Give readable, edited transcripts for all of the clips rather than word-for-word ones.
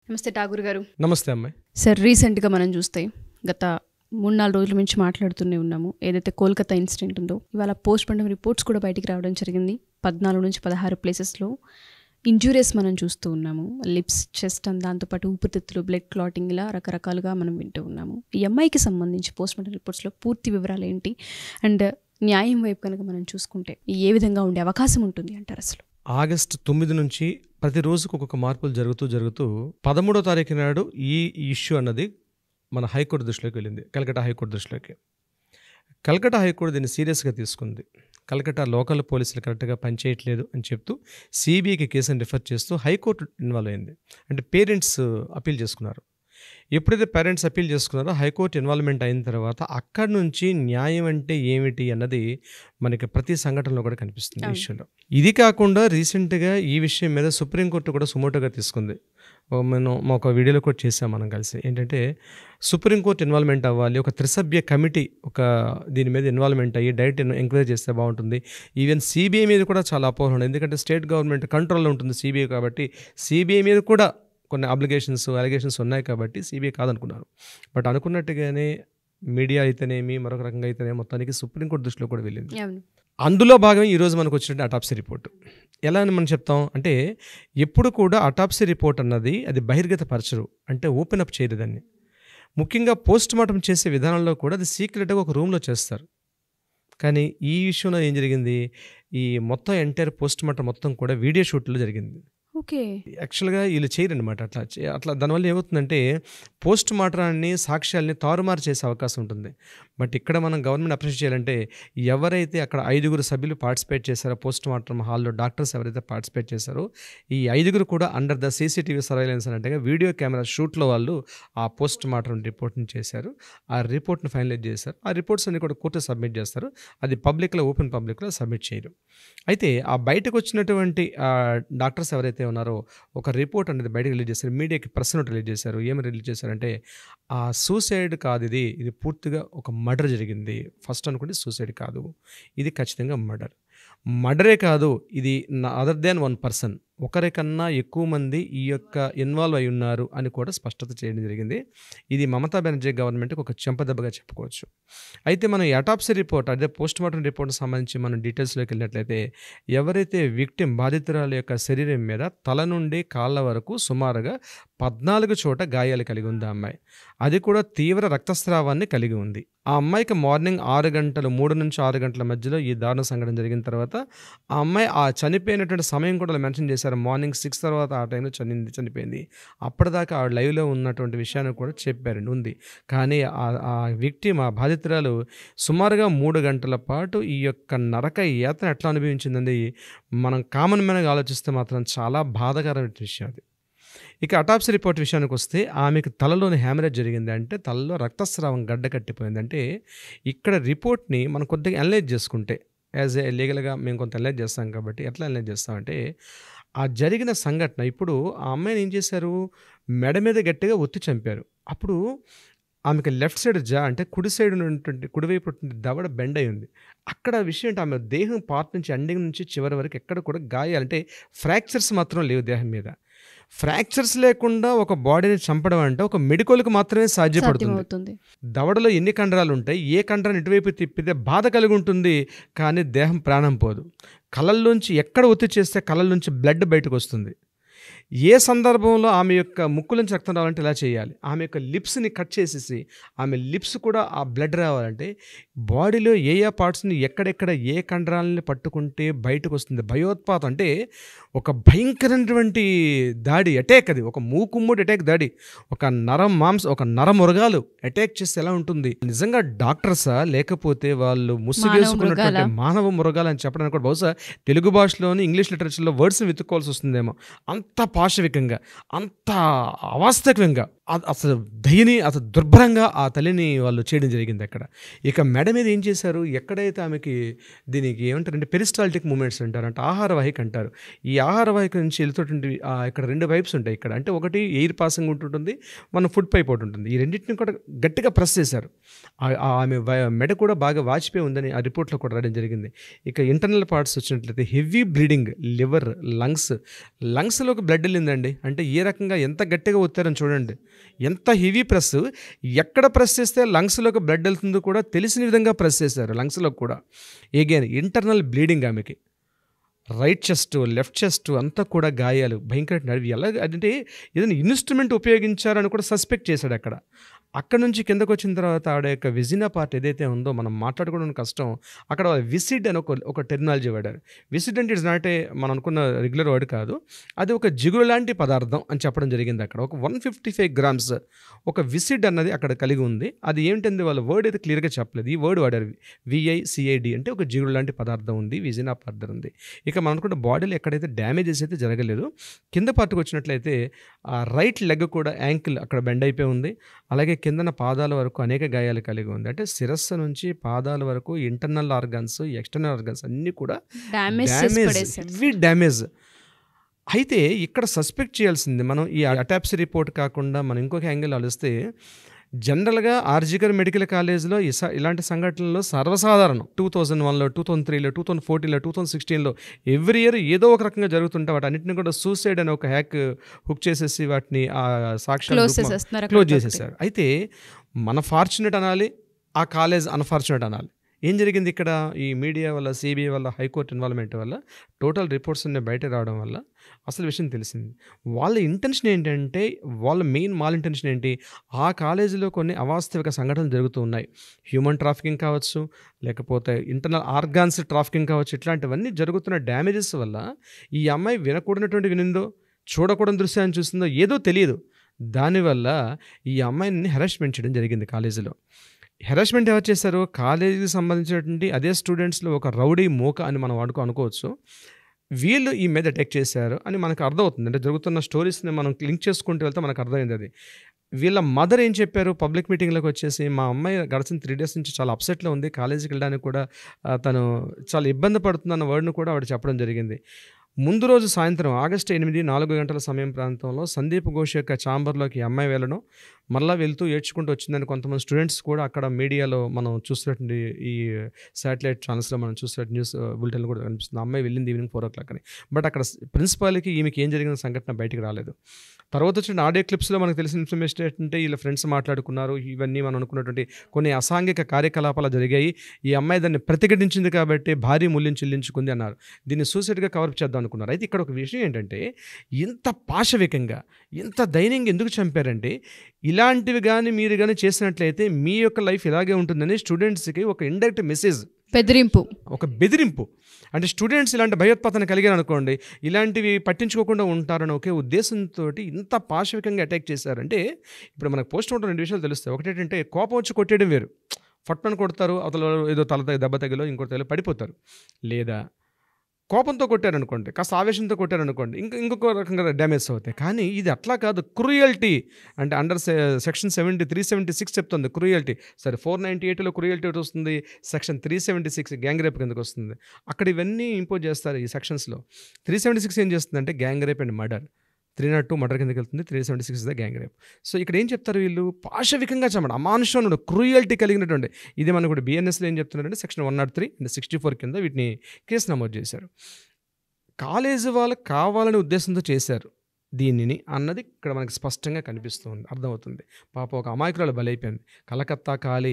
నమస్తే ఠాగూర్ గారు. నమస్తే అమ్మాయి. సార్, రీసెంట్గా మనం చూస్తే గత 3-4 రోజుల నుంచి మాట్లాడుతూనే ఉన్నాము. ఏదైతే కోల్కతా ఇన్సిడెంట్ ఉందో, ఇవాళ పోస్ట్ మార్టం రిపోర్ట్స్ కూడా బయటికి రావడం జరిగింది. 14 నుంచి 16 ప్లేసెస్లో ఇంజూరీస్ మనం చూస్తూ ఉన్నాము. లిప్స్, చెస్ట్ అండ్ దాంతోపాటు ఊపిరితిత్తులు, బ్లడ్ క్లాటింగ్, ఇలా రకరకాలుగా మనం వింటూ ఉన్నాము. ఈ అమ్మాయికి సంబంధించి పోస్ట్ మార్టం రిపోర్ట్స్లో పూర్తి వివరాలు ఏంటి అండ్ న్యాయం వైపు కనుక మనం చూసుకుంటే ఏ విధంగా ఉండే అవకాశం ఉంటుంది అంటారు? అసలు ఆగస్టు 9 నుంచి ప్రతిరోజుకు ఒక్కొక్క మార్పులు జరుగుతూ 13వ తారీఖు నాడు ఈ ఇష్యూ అన్నది మన హైకోర్టు దృష్టిలోకి వెళ్ళింది. కలకట్టా హైకోర్టు దృష్టిలోకి. కలకట్టా హైకోర్టు దీన్ని సీరియస్గా తీసుకుంది. కలకట్టా లోకల్ పోలీసులు కరెక్ట్గా పనిచేయట్లేదు అని చెప్తూ సిబిఐకి కేసును రిఫర్ చేస్తూ హైకోర్టు ఇన్వాల్వ్ అయింది. అంటే పేరెంట్స్ అప్పీల్ చేసుకున్నారు. ఎప్పుడైతే పేరెంట్స్ అప్పీల్ చేసుకున్నారో హైకోర్టు ఇన్వాల్వ్మెంట్ అయిన తర్వాత అక్కడి నుంచి న్యాయం అంటే ఏమిటి అన్నది మనకి ప్రతి సంఘటనలో కూడా కనిపిస్తుంది ఈ ఇష్యూలో. ఇది కాకుండా రీసెంట్గా ఈ విషయం మీద సుప్రీంకోర్టు కూడా సుమోటోగా తీసుకుంది. మనం ఒక వీడియోలో కూడా చేసాం మనం కలిసి. ఏంటంటే సుప్రీంకోర్టు ఇన్వాల్వ్మెంట్ అవ్వాలి, ఒక త్రిసభ్య కమిటీ దీని మీద ఇన్వాల్వ్మెంట్ అయ్యి డైరెక్ట్ ఎంక్వైరీ చేస్తే బాగుంటుంది. ఈవెన్ సిబిఐ మీద కూడా చాలా అపోహలు ఉన్నాయి. ఎందుకంటే స్టేట్ గవర్నమెంట్ కంట్రోల్లో ఉంటుంది సిబిఐ, కాబట్టి సిబిఐ మీద కూడా కొన్ని అలిగేషన్స్ ఉన్నాయి కాబట్టి సిబిఐ కాదనుకున్నారు. బట్ అనుకున్నట్టుగానే మీడియా అయితేనేమి, మరొక రకంగా అయితేనేమి, మొత్తానికి సుప్రీంకోర్టు దృష్టిలో కూడా వెళ్ళింది. అందులో భాగం ఈరోజు మనకు వచ్చినట్టు అటాప్సీ రిపోర్టు. ఎలా అని మనం చెప్తాం అంటే, ఎప్పుడు కూడా అటాప్సీ రిపోర్ట్ అన్నది అది బహిర్గతపరచరు, అంటే ఓపెన్ అప్ చేయరు దాన్ని. ముఖ్యంగా పోస్ట్ మార్టం చేసే విధానంలో కూడా అది సీక్రెట్గా ఒక రూమ్లో చేస్తారు. కానీ ఈ విషయంలో ఏం జరిగింది, ఈ మొత్తం ఎంటైర్ పోస్ట్ మార్టం మొత్తం కూడా వీడియో షూట్లో జరిగింది. ఓకే, యాక్చువల్గా వీళ్ళు చేయరనమాట. అట్లా దానివల్ల ఏమవుతుందంటే పోస్ట్ మార్టరాన్ని, సాక్ష్యాలని తారుమారు చేసే అవకాశం ఉంటుంది. బట్ ఇక్కడ మనం గవర్నమెంట్ అప్రిషియేట్ చేయాలంటే, ఎవరైతే అక్కడ 5 సభ్యులు పార్టిసిపేట్ చేశారో పోస్ట్ మార్టం హాల్లో, డాక్టర్స్ ఎవరైతే పార్టిసిపేట్ చేశారో ఈ 5 కూడా అండర్ ద సీసీటీవీ సర్వైలెన్స్ అన్నట్టుగా వీడియో కెమెరా షూట్లో వాళ్ళు ఆ పోస్ట్ మార్టం రిపోర్ట్ని చేశారు. ఆ రిపోర్ట్ని ఫైనలైజ్ చేశారు. ఆ రిపోర్ట్స్ అన్ని కూడా కోర్టు సబ్మిట్ చేస్తారు. అది పబ్లిక్లో, ఓపెన్ పబ్లిక్లో సబ్మిట్ చేయరు. అయితే ఆ బయటకు వచ్చినటువంటి డాక్టర్స్ ఎవరైతే ఉన్నారో ఒక రిపోర్ట్ అనేది బయటకు రిలీజ్ చేశారు. మీడియాకి ప్రెస్ నోట్ రిలీజ్ చేశారు. ఏమి రిలీజ్ చేశారంటే, ఆ సూసైడ్ కాదు, ఇది పూర్తిగా ఒక మర్డర్ జరిగింది. ఫస్ట్ అనుకుంటే సూసైడ్ కాదు, ఇది ఖచ్చితంగా మర్డరే కాదు, ఇది అదర్ దాన్ 1 పర్సన్, ఒకరికన్నా ఎక్కువ మంది ఈ యొక్క ఇన్వాల్వ్ అయి ఉన్నారు అని కూడా స్పష్టత చేయడం జరిగింది. ఇది మమతా బెనర్జీ గవర్నమెంట్కి ఒక చెంపదెబ్బగా చెప్పుకోవచ్చు. అయితే మనం అటాప్సీ రిపోర్ట్, అదే పోస్ట్ మార్టం రిపోర్ట్కి సంబంధించి మనం డీటెయిల్స్లోకి వెళ్ళినట్లయితే, ఎవరైతే విక్టిమ్ బాధితురాల యొక్క శరీరం మీద తల నుండి కాళ్ళ వరకు సుమారుగా 14 చోట గాయాలు కలిగి ఉంది ఆ అమ్మాయి. అది కూడా తీవ్ర రక్తస్రావాన్ని కలిగి ఉంది. ఆ అమ్మాయికి మార్నింగ్ 6 గంటలు, 3 నుంచి 6 గంటల మధ్యలో ఈ దారుణ సంఘటన జరిగిన తర్వాత ఆ అమ్మాయి ఆ చనిపోయినటువంటి సమయం కూడా మెన్షన్ చేశారు. మార్నింగ్ 6 తర్వాత ఆ టైంలో చనిపోయింది. అప్పటిదాకా ఆవిడ లైవ్లో ఉన్నటువంటి విషయాన్ని కూడా చెప్పారండి, ఉంది. కానీ ఆ విక్టిమ్, ఆ బాధితురాలు సుమారుగా 3 గంటల పాటు ఈ యొక్క నరక యాతన ఎట్లా అనుభవించిందండి, మనం కామన్ మ్యాన్గా ఆలోచిస్తే మాత్రం చాలా బాధాకరమైన విషయం అది. ఇక అటాప్సీ రిపోర్ట్ విషయానికి వస్తే, ఆమెకు తలలోని హ్యామరేజ్ జరిగింది, అంటే తలలో రక్తస్రావం గడ్డ కట్టిపోయింది. అంటే ఇక్కడ రిపోర్ట్ని మనం కొద్దిగా అనలైజ్ చేసుకుంటే, యాజ్ ఏ లీగల్గా మేము కొంత అనలైజ్ చేస్తాం కాబట్టి, ఎట్లా అనలైజ్ చేస్తామంటే, ఆ జరిగిన సంఘటన, ఇప్పుడు ఆ అమ్మాయిని ఏం చేశారు, మెడ మీద గట్టిగా ఒత్తి చంపారు. అప్పుడు ఆమెకు లెఫ్ట్ సైడ్ అంటే కుడి సైడ్ ఉన్నటువంటి, కుడివైపు దవడ బెండ్ అయి ఉంది. అక్కడ విషయం అంటే ఆమె దేహం పార్ట్ నుంచి ఎండింగ్ నుంచి చివరి వరకు ఎక్కడ కూడా గాయాలంటే ఫ్రాక్చర్స్ మాత్రం లేవు దేహం మీద. ఫ్రాక్చర్స్ లేకుండా ఒక బాడీని చంపడం అంటే ఒక మెడికల్కి మాత్రమే సాధ్యపడుతుంది. దవడలో ఎన్ని కండరాలు ఉంటాయి, ఏ కండరాన్ని ఇటువైపు తిప్పితే బాధ కలిగి ఉంటుంది, కానీ దేహం ప్రాణం పోదు. కళ్ళల్లోంచి ఎక్కడ ఒత్తి చేస్తే కళ్ళల్లోంచి బ్లడ్ బయటకు వస్తుంది. ఏ సందర్భంలో ఆమె యొక్క ముక్కు నుంచి రక్తం రావాలంటే ఇలా చేయాలి. ఆమె యొక్క లిప్స్ని కట్ చేసేసి ఆమె లిప్స్ కూడా ఆ బ్లడ్ రావాలంటే బాడీలో ఏ పార్ట్స్ని ఎక్కడెక్కడ ఏ కండరాలని పట్టుకుంటే బయటకు వస్తుంది. భయోత్పాతం అంటే ఒక భయంకరమైనటువంటి దాడి, అటాక్. అది ఒక మూకుమ్మడి అటాక్ దాడి. ఒక నరమురగాలు అటాక్ చేస్తే ఎలా ఉంటుంది. నిజంగా డాక్టర్సా, లేకపోతే వాళ్ళు ముసుగేసుకున్నటువంటి మానవ మృగాలు అని చెప్పడానికి కూడా బహుశా తెలుగు భాషలోని, ఇంగ్లీష్ లిటరేచర్లో వర్డ్స్ని వెతుక్కోవాల్సి వస్తుందేమో. అంత పాశవికంగా, అంత అవాస్తవికంగా, అసలు దుర్భరంగా ఆ తల్లిని వాళ్ళు చేయడం జరిగింది అక్కడ. ఇక మెడ మీద ఏం చేశారు, ఎక్కడైతే ఆమెకి, దీనికి ఏమంటారంటే పెరిస్టాల్టిక్ మూమెంట్స్ అంటారు, అంటే ఆహారవాహిక అంటారు. ఈ ఆహారవాహిక నుంచి వెళ్తుంటుంది. ఇక్కడ 2 వైప్స్ ఉంటాయి ఇక్కడ, అంటే ఒకటి ఎయిర్ పాసింగ్ ఉంటుంటుంది, మన ఫుడ్ పైప్ ఒకటి ఉంటుంది. ఈ రెండింటిని కూడా గట్టిగా ప్రెస్ చేశారు. ఆమె మెడ కూడా బాగా వాచిపోయి ఉందని ఆ రిపోర్ట్లో కూడా రాయడం జరిగింది. ఇక ఇంటర్నల్ పార్ట్స్ వచ్చినట్లయితే హెవీ బ్లీడింగ్, లివర్, లంగ్స్లోకి బ్లడ్ బ్లడ్ వెళ్ళిందండి అంటే ఏ రకంగా ఎంత గట్టిగా ఒత్తారని చూడండి, ఎంత హెవీ ప్రెస్, ఎక్కడ ప్రెస్ చేస్తే లంగ్స్లోకి బ్లడ్ వెళ్తుందో కూడా తెలిసిన విధంగా ప్రెస్ చేశారు లంగ్స్లోకి కూడా. ఎగైన్ ఇంటర్నల్ బ్లీడింగ్ ఆమెకి, రైట్ చెస్ట్ లెఫ్ట్ చెస్ట్ అంతా కూడా గాయాలు భయంకర. అవి ఎలా అంటే ఏదైనా ఇన్స్ట్రుమెంట్ ఉపయోగించారని కూడా సస్పెక్ట్ చేశాడు అక్కడ. అక్కడ నుంచి కిందకు వచ్చిన తర్వాత ఆవిడ యొక్క విజినా పార్ట్ ఏదైతే ఉందో మనం మాట్లాడుకోవడం కష్టం. అక్కడ విసిడ్ అని ఒక టెర్మినాలజీ వాడారు. విసిడ్ అంటే ఇట్స్ నాట్ ఏ మనం అనుకున్న రెగ్యులర్ వర్డ్ కాదు, అది ఒక జిగురు లాంటి పదార్థం అని చెప్పడం జరిగింది. అక్కడ ఒక 155 grams ఒక విసిడ్ అన్నది అక్కడ కలిగి ఉంది. అది ఏంటంది వాళ్ళ వర్డ్ అయితే క్లియర్గా చెప్పలేదు, ఈ వర్డ్ వాడారు VICID అంటే ఒక జిగురు లాంటి పదార్థం ఉంది, విజినా పార్ట్ ఉంది. ఇక మనం అనుకుంటే బాడీలో ఎక్కడైతే డ్యామేజెస్ అయితే జరగలేదు. కింద పార్ట్కి వచ్చినట్లయితే ఆ రైట్ లెగ్ కూడా యాంకిల్ అక్కడ బెండ్ అయిపోయి ఉంది. అలాగే కిందన పాదాల వరకు అనేక గాయాలు కలిగి ఉంది. అంటే శిరస్సు నుంచి పాదాల వరకు ఇంటర్నల్ ఆర్గన్స్ ఎక్స్టర్నల్ ఆర్గన్స్ అన్నీ కూడా హెవీ డ్యామేజ్. అయితే ఇక్కడ సస్పెక్ట్ చేయాల్సింది మనం ఈ అటాప్సీ రిపోర్ట్ కాకుండా మనం ఇంకొక యాంగిల్ ఆలోచిస్తే జనరల్గా ఆర్జికర్ మెడికల్ కాలేజ్లో ఇలాంటి సంఘటనలు సర్వసాధారణం. 2001లో 2003లో 2014లో 2016లో ఎవ్రీ ఇయర్ ఏదో ఒక రకంగా జరుగుతుంటే వాటి అన్నింటినీ కూడా సూసైడ్ అని ఒక హుక్ చేసేసి వాటిని ఆ సాక్ష్యాలు క్లోజ్ చేసేసారు. అయితే మన ఫార్చునేట్ అనాలి, ఆ కాలేజ్ అన్ఫార్చునేట్ అనాలి. ఏం జరిగింది ఇక్కడ? ఈ మీడియా వల్ల, సిబిఐ వల్ల, హైకోర్టు ఇన్వాల్వ్మెంట్ వల్ల, టోటల్ రిపోర్ట్స్ అన్నీ బయట రావడం వల్ల అసలు విషయం తెలిసింది. వాళ్ళ ఇంటెన్షన్ ఏంటంటే, వాళ్ళ మెయిన్ మాల్ ఇంటెన్షన్ ఏంటి, ఆ కాలేజీలో కొన్ని అవాస్తవిక సంఘటనలు జరుగుతూ ఉన్నాయి. హ్యూమన్ ట్రాఫికింగ్ కావచ్చు, లేకపోతే ఇంటర్నల్ ఆర్గాన్స్ ట్రాఫికింగ్ కావచ్చు, ఇట్లాంటివన్నీ జరుగుతున్న డ్యామేజెస్ వల్ల ఈ అమ్మాయి వినకూడనటువంటి వినిందో, చూడకూడని దృశ్యాన్ని చూసిందో ఏదో తెలియదు. దానివల్ల ఈ అమ్మాయిని హెరాస్మెంట్ చేయడం జరిగింది కాలేజీలో. హెరాస్మెంట్ ఎవరు చేశారు? కాలేజీకి సంబంధించినటువంటి అదే స్టూడెంట్స్లో ఒక రౌడీ మూక అని మనం అనుకోవచ్చు. వీళ్ళు ఈ మీద అటాక్ చేశారు అని మనకు అర్థమవుతుంది. అంటే జరుగుతున్న స్టోరీస్ని మనం లింక్ చేసుకుంటూ వెళ్తే మనకు అర్థమైంది అది. వీళ్ళ మదర్ ఏం చెప్పారు పబ్లిక్ మీటింగ్లోకి వచ్చేసి, మా అమ్మాయి గడిచిన 3 days నుంచి చాలా అప్సెట్లో ఉంది, కాలేజీకి వెళ్ళడానికి కూడా తను చాలా ఇబ్బంది పడుతుందన్న వర్డ్ను కూడా ఆవిడ చెప్పడం జరిగింది. ముందు రోజు సాయంత్రం ఆగస్టు 8 4 గంటల సమయం ప్రాంతంలో సందీప్ ఘోష్ యొక్క ఛాంబర్లోకి అమ్మాయి వెళ్ళడం, మళ్ళీ వెళ్తూ ఏడ్చుకుంటూ వచ్చిందని కొంతమంది స్టూడెంట్స్ కూడా అక్కడ మీడియాలో మనం చూసినటువంటి ఈ శాటిలైట్ ఛానల్స్లో మనం చూసినట్టు న్యూస్ బులెటిన్లు కూడా కనిపిస్తుంది. అమ్మాయి వెళ్ళింది ఈవినింగ్ 4 o'clock అని. బట్ అక్కడ ప్రిన్సిపాల్కి ఈమెకి ఏం జరిగిన సంఘటన బయటికి రాలేదు. తర్వాత వచ్చిన ఆడియో క్లిప్స్లో మనకు తెలిసిన ఇన్ఫర్మేషన్ ఏంటంటే, వీళ్ళ ఫ్రెండ్స్ మాట్లాడుకున్నారు, ఇవన్నీ మనం అనుకున్నటువంటి కొన్ని అసాంఘిక కార్యకలాపాలు జరిగాయి, ఈ అమ్మాయి దాన్ని ప్రతిఘటించింది కాబట్టి భారీ మూల్యం చెల్లించుకుంది అన్నారు. దీన్ని సూసైడ్గా కవర్ చేద్దాం అనుకున్నారు. అయితే ఇక్కడ ఒక విషయం ఏంటంటే, ఇంత పాశవికంగా, ఇంత దైన్యంగా ఎందుకు చంపారంటే, ఇలాంటివి కానీ మీరు కానీ చేసినట్లయితే మీ యొక్క లైఫ్ ఇలాగే ఉంటుందని స్టూడెంట్స్కి ఒక ఇండైరెక్ట్ మెసేజ్, ఒక బెదిరింపు. అంటే స్టూడెంట్స్ ఇలాంటి భయోత్పాదన కలిగారు అనుకోండి, ఇలాంటివి పట్టించుకోకుండా ఉంటారని ఒకే ఉద్దేశంతో ఇంత పాశవికంగా అటాక్ చేశారంటే, ఇప్పుడు మనకు పోస్ట్ మార్టం 2 విషయాలు తెలుస్తాయి. ఒకటి ఏంటంటే, కోపం వచ్చి కొట్టేయడం వేరు, ఫట్మని కొడతారు, అతను ఏదో దెబ్బ తగిలో ఇంకోటి తగిలో పడిపోతారు. లేదా కోపంతో కొట్టారనుకోండి, కాస్త ఆవేశంతో కొట్టారనుకోండి, ఇంకొక రకంగా డ్యామేజ్ అవుతాయి. కానీ ఇది అట్లా కాదు, క్రూయల్టీ అంటే అండర్ సెక్షన్ 376 చెప్తుంది క్రూయల్టీ. సరే 498లో క్రూయల్టీ వస్తుంది, సెక్షన్ 376 గ్యాంగ్ రేప్ కిందకు వస్తుంది. అక్కడ ఇవన్నీ ఇంపోజ్ చేస్తారు ఈ సెక్షన్స్లో. 376 ఏం చేస్తుందంటే gang rape and murder, 302 murder కిందకి వెళ్తుంది, 376 ద గ్యాంగ్ రేప్. సో ఇక్కడ ఏం చెప్తారు వీళ్ళు, పాశవికంగా చంపడం, అమానుషంలో క్రూయల్టీ కలిగినటువంటి. ఇది మనకు కూడా బిఎన్ఎస్లో ఏం చెప్తున్నారంటే సెక్షన్ 103 అండ్ 64 కింద వీటిని కేసు నమోదు చేశారు. కాలేజీ వాళ్ళు కావాలనే ఉద్దేశంతో చేశారు దీనిని అన్నది ఇక్కడ మనకి స్పష్టంగా కనిపిస్తుంది, అర్థమవుతుంది. పాప ఒక అమాయకురాలు బలైపోయింది. కలకత్తా కాళీ,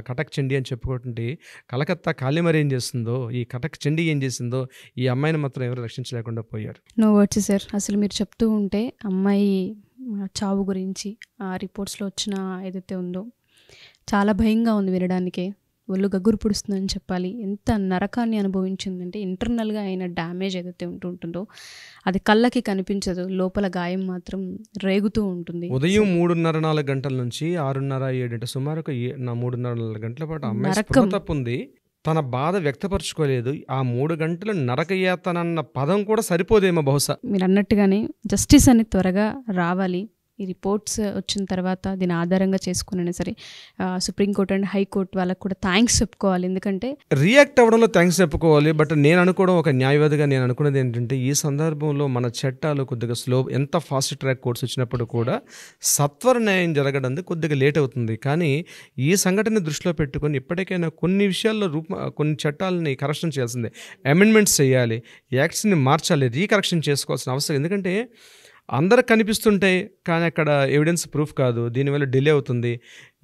కటక్ చండీ అని చెప్పుకుంటుంటే, కలకత్తా కాళీ మరి ఏం చేస్తుందో, ఈ కటక్ చండీ ఏం చేసిందో, ఈ అమ్మాయిని మాత్రం ఎవరు రక్షించలేకుండా పోయారు. No words sir. అసలు మీరు చెప్తూ ఉంటే అమ్మాయి చావు గురించి ఆ రిపోర్ట్స్లో వచ్చిన ఏదైతే ఉందో చాలా భయంగా ఉంది వినడానికే. ఒళ్ళు గగ్గురు పుడుస్తుందని చెప్పాలి. ఎంత నరకాన్ని అనుభవించిందంటే, ఇంటర్నల్గా అయిన డ్యామేజ్ ఏదైతే ఉంటుందో అది కళ్ళకి కనిపించదు, లోపల గాయం మాత్రం రేగుతూ ఉంటుంది. ఉదయం 3:30-4 గంటల నుంచి 6:30-7 అంటే సుమారు 3:30-4 గంటల పాటు అమ్మాయి తప్పుంది. తన బాధ వ్యక్తపరచుకోలేదు. ఆ 3 గంటలు నరకయాతనన్న పదం కూడా సరిపోదేమో బహుశా. మీరు అన్నట్టుగానే జస్టిస్ అని త్వరగా రావాలి. ఈ రిపోర్ట్స్ వచ్చిన తర్వాత దీని ఆధారంగా చేసుకున్నా సరే సుప్రీంకోర్టు అండ్ హైకోర్టు వాళ్ళకు కూడా థ్యాంక్స్ చెప్పుకోవాలి. ఎందుకంటే రియాక్ట్ అవ్వడంలో థ్యాంక్స్ చెప్పుకోవాలి. బట్ నేను అనుకోవడం, ఒక న్యాయవాదిగా నేను అనుకున్నది ఏంటంటే, ఈ సందర్భంలో మన చట్టాలు కొద్దిగా స్లో, ఎంత ఫాస్ట్ ట్రాక్ కోర్ట్స్ వచ్చినప్పుడు కూడా సత్వర న్యాయం జరగడం కొద్దిగా లేట్ అవుతుంది. కానీ ఈ సంఘటన దృష్టిలో పెట్టుకొని ఇప్పటికైనా కొన్ని విషయాల్లో కొన్ని చట్టాలని కరెక్షన్ చేయాల్సిందే, అమెండ్మెంట్స్ చేయాలి, యాక్ట్స్ని మార్చాలి, రీకరెక్షన్ చేసుకోవాల్సిన అవసరం. ఎందుకంటే అందరికి కనిపిస్తుంటాయి, కానీ అక్కడ ఎవిడెన్స్ ప్రూఫ్ కాదు. దీనివల్ల డిలే అవుతుంది.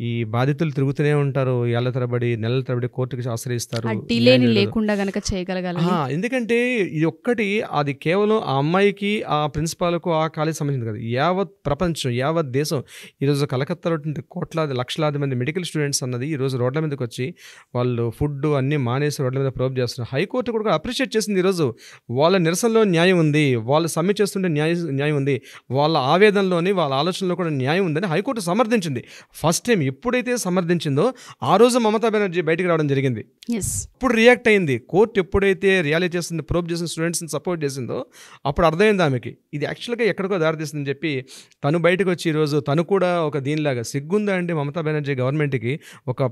ఈ బాధితులు తిరుగుతూనే ఉంటారు, ఏళ్ల తరబడి నెలల తరబడి కోర్టుకి ఆశ్రయిస్తారు. ఆ డిలేని లేకుండా గనక చేయగలగాలి. ఎందుకంటే ఇది ఒక్కటి, అది కేవలం ఆ అమ్మాయికి, ఆ ప్రిన్సిపాల్కు, ఆ కాలేజ్ సంబంధించింది కాదు. యావత్ ప్రపంచం, యావత్ దేశం ఈరోజు కలకత్తాలో కోట్లాది లక్షలాది మంది మెడికల్ స్టూడెంట్స్ అన్నది ఈరోజు రోడ్ల మీదకి వచ్చి వాళ్ళు ఫుడ్ అన్నీ మానేసి రోడ్ల మీద ప్రోబ్ చేస్తున్నారు. హైకోర్టు కూడా అప్రిషియేట్ చేసింది. ఈరోజు వాళ్ళ నిరసనలో న్యాయం ఉంది, వాళ్ళు సమ్మెట్ చేస్తుంటే న్యాయం ఉంది, వాళ్ళ ఆవేదనలోని వాళ్ళ ఆలోచనలో కూడా న్యాయం ఉందని హైకోర్టు సమర్థించింది. ఫస్ట్ టైం ఎప్పుడైతే సమర్థించిందో ఆ రోజు మమతా బెనర్జీ బయటికి రావడం జరిగింది. ఇప్పుడు రియాక్ట్ అయింది. కోర్టు ఎప్పుడైతే రియాలిటీ చేసింది, ప్రోబ్ చేసిన స్టూడెంట్స్ని సపోర్ట్ చేసిందో అప్పుడు అర్థమైంది ఆమెకి ఇది యాక్చువల్గా ఎక్కడికో దారితీస్తుందని చెప్పి తను బయటకు వచ్చి ఈరోజు తను కూడా ఒక దీనిలాగా సిగ్గుందా అండి మమతా బెనర్జీ గవర్నమెంట్కి, ఒక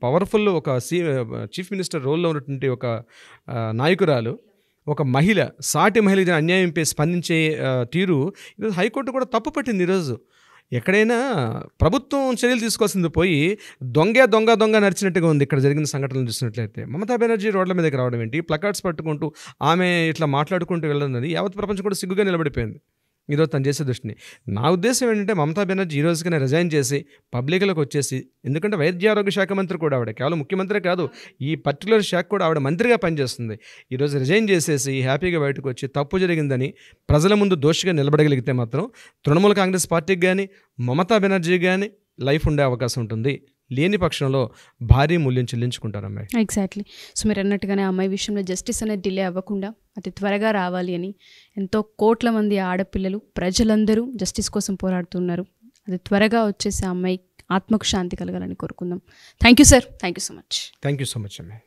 పవర్ఫుల్ ఒక చీఫ్ మినిస్టర్ రోల్లో ఉన్నటువంటి ఒక నాయకురాలు, ఒక మహిళ, సాటి మహిళకి అన్యాయంపై స్పందించే తీరు ఈరోజు హైకోర్టు కూడా తప్పు పట్టింది. ఈరోజు ఎక్కడైనా ప్రభుత్వం చర్యలు తీసుకోవాల్సింది పోయి దొంగ నడిచినట్టుగా ఉంది ఇక్కడ జరిగిన సంఘటనలు చూసినట్లయితే. మమతా బెనర్జీ రోడ్ల మీదకి రావడం ఏంటి, ప్లకార్డ్స్ పట్టుకుంటూ ఆమె ఇట్లా మాట్లాడుకుంటూ వెళ్ళడం, యావత్ ప్రపంచం కూడా సిగ్గుగా నిలబడిపోయింది ఈరోజు తను చేసే దృష్టిని. నా ఉద్దేశం ఏంటంటే మమతా బెనర్జీ ఈ రోజుకైనా రిజైన్ చేసి పబ్లిక్లోకి వచ్చేసి, ఎందుకంటే వైద్య ఆరోగ్య శాఖ మంత్రి కూడా ఆవిడ, కేవలం ముఖ్యమంత్రి కాదు, ఈ పర్టికులర్ శాఖ కూడా ఆవిడ మంత్రిగా పనిచేస్తుంది. ఈరోజు రిజైన్ చేసేసి హ్యాపీగా బయటకు వచ్చి తప్పు జరిగిందని ప్రజల ముందు దోషిగా నిలబడగలిగితే మాత్రం తృణమూల కాంగ్రెస్ పార్టీకి కానీ మమతా బెనర్జీ కానీ లైఫ్ ఉండే అవకాశం ఉంటుంది. లేని పక్షంలో భారీ మూల్యం చెల్లించుకుంటారు అమ్మాయి. ఎగ్జాక్ట్లీ. సో మీరు అన్నట్టుగానే అమ్మాయి విషయంలో జస్టిస్ అనేది డిలే అవ్వకుండా అతి త్వరగా రావాలి అని ఎంతో కోట్ల మంది ఆడపిల్లలు, ప్రజలందరూ జస్టిస్ కోసం పోరాడుతున్నారు. అది త్వరగా వచ్చేసి అమ్మాయి ఆత్మకు శాంతి కలగాలని కోరుకుందాం. Thank you sir. Thank you so much. Thank you so much అమ్మాయి.